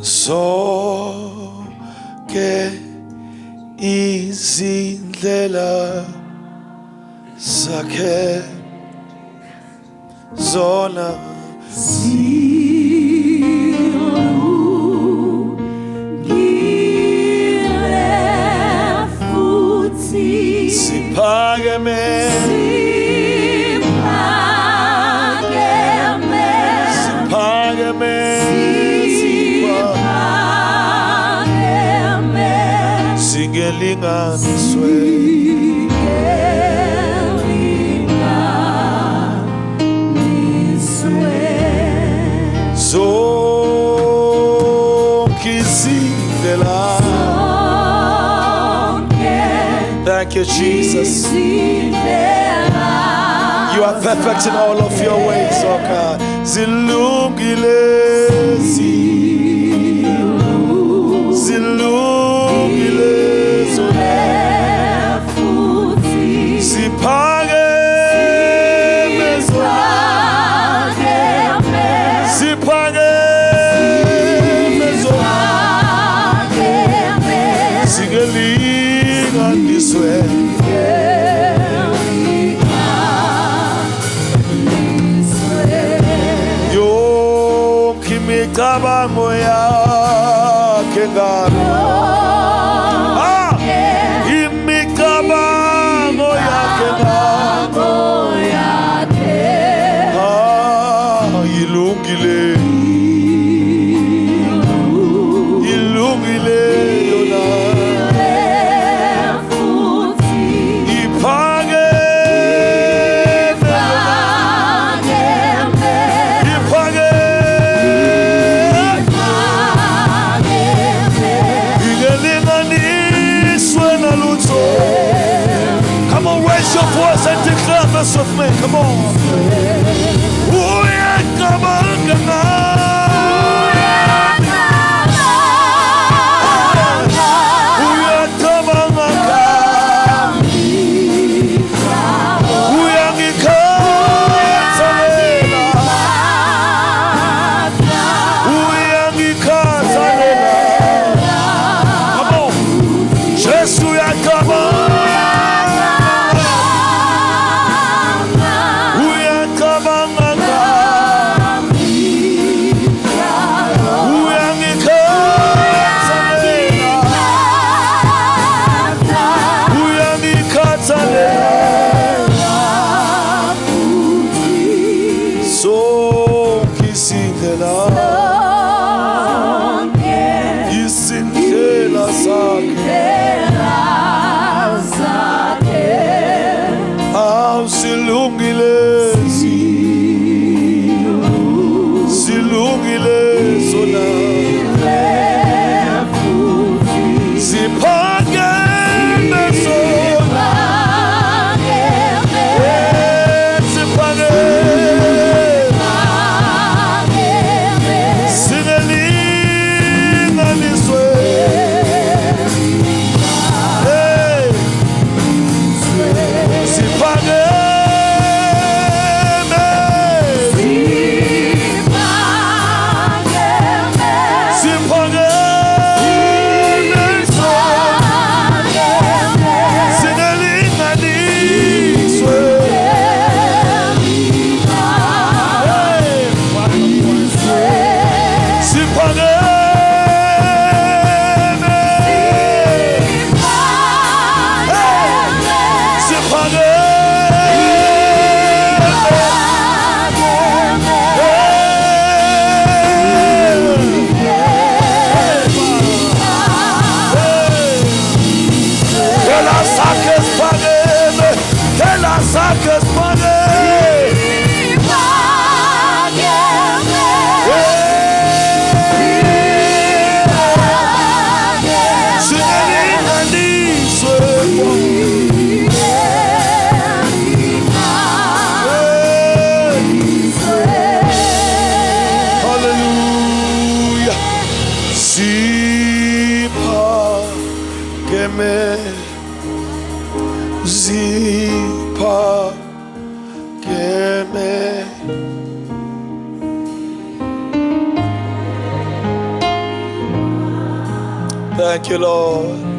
zonke izindlela zakhe zona zilungile futhi siphakeme singelinganiswe zonke izindlela. Thank you, Jesus. You are perfect in all of your ways, oh God. Zilungile, zilungile, siphakeme zona, singelinganiswe. Imicabango yakhe ngami, imicabango yakhe ngami, ilungile, ilungile yona, your voice and declare this with me. Come on. Oh yeah, come on, come on. Thank you, Lord.